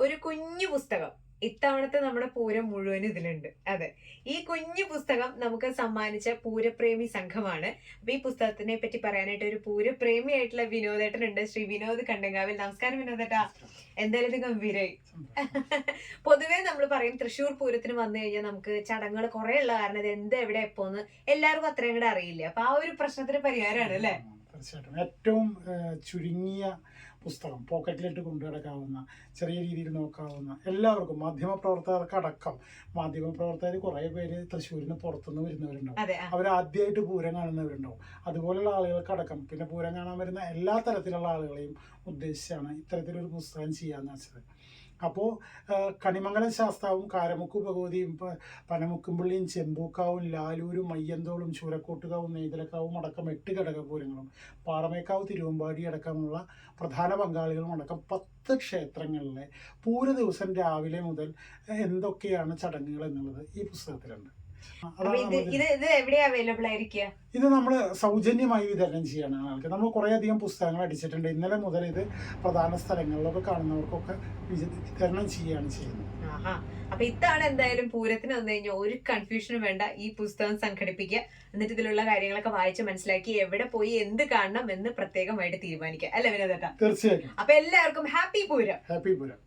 ഒരു കുഞ്ഞു പുസ്തകം ഇത്തവണത്തെ നമ്മുടെ പൂരം മുഴുവൻ ഇതിലുണ്ട്. അതെ, ഈ കുഞ്ഞു പുസ്തകം നമുക്ക് സമ്മാനിച്ച പൂരപ്രേമി സംഘമാണ്. അപ്പൊ ഈ പുസ്തകത്തിനെ പറ്റി പറയാനായിട്ട് ഒരു പൂരപ്രേമി ആയിട്ടുള്ള വിനോദേട്ടൻ ഉണ്ട്, ശ്രീ വിനോദ് കണ്ടങ്കാവിൽ. നമസ്കാരം വിനോദേട്ടാ, എന്തായാലും ഇത് ഗംഭീരായി. പൊതുവെ നമ്മൾ പറയും തൃശ്ശൂർ പൂരത്തിന് വന്നു കഴിഞ്ഞാൽ നമുക്ക് ചടങ്ങുകൾ കുറെ ഉള്ള കാരണം ഇത് എന്ത് എവിടെ എപ്പോന്ന് എല്ലാവർക്കും അത്രയും കൂടെ അറിയില്ല. അപ്പൊ ആ ഒരു പ്രശ്നത്തിന് പരിഹാരമാണ് അല്ലേ? തീർച്ചയായിട്ടും ഏറ്റവും ചുരുങ്ങിയ പുസ്തകം, പോക്കറ്റിലിട്ട് കൊണ്ടു കിടക്കാവുന്ന, ചെറിയ രീതിയിൽ നോക്കാവുന്ന, എല്ലാവർക്കും മാധ്യമപ്രവർത്തകർക്ക് അടക്കം. മാധ്യമപ്രവർത്തകർ കുറേ പേര് തൃശ്ശൂരിന് പുറത്തുനിന്ന് വരുന്നവരുണ്ടാവും, അവരാദ്യമായിട്ട് പൂരം കാണുന്നവരുണ്ടാവും. അതുപോലുള്ള ആളുകൾക്ക് അടക്കം, പിന്നെ പൂരം കാണാൻ വരുന്ന എല്ലാ തരത്തിലുള്ള ആളുകളെയും ഉദ്ദേശിച്ചാണ് ഇത്തരത്തിലൊരു പുസ്തകം ചെയ്യാന്ന് വെച്ചത്. അപ്പോൾ കണിമംഗലം ശാസ്താവും കാരമുക്ക് ഭഗവതിയും പനമുക്കുംപള്ളിയും ചെമ്പൂക്കാവും ലാലൂരും മയ്യന്തോളും ചൂരക്കോട്ടുകാവും നെയ്തലക്കാവും അടക്കം 8 ഘടകപൂരങ്ങളും പാറമേക്കാവ് തിരുവമ്പാടി അടക്കമുള്ള പ്രധാന പങ്കാളികളും അടക്കം 10 ക്ഷേത്രങ്ങളിലെ പൂര ദിവസം രാവിലെ മുതൽ എന്തൊക്കെയാണ് ചടങ്ങുകൾ എന്നുള്ളത് ഈ പുസ്തകത്തിലുണ്ട്. ഇത് നമ്മൾ സൗജന്യമായി വിതരണം ചെയ്യാണ് ആൾക്ക്. നമ്മൾ കുറേ അധികം പുസ്തകങ്ങൾ അടിച്ചിട്ടുണ്ട്. ഇന്നലെ മുതൽ ഇത് പ്രധാന സ്ഥലങ്ങളിലൊക്കെ കാണുന്നവർക്കൊക്കെ വിതരണം ചെയ്യാണ് ചെയ്യുന്നത്. അപ്പൊ ഇതാണ് എന്തായാലും പൂരത്തിന് വന്നു കഴിഞ്ഞാൽ ഒരു കൺഫ്യൂഷനും വേണ്ട, ഈ പുസ്തകം സംഘടിപ്പിക്കുക. എന്നിട്ട് ഇതിലുള്ള കാര്യങ്ങളൊക്കെ വായിച്ച് മനസ്സിലാക്കി എവിടെ പോയി എന്ത് കാണണം എന്ന് പ്രത്യേകമായിട്ട് തീരുമാനിക്കുക, അല്ലെ വിനോദേട്ടാ? തീർച്ചയായും. അപ്പൊ എല്ലാവർക്കും ഹാപ്പി പൂരം. ഹാപ്പി പൂരം.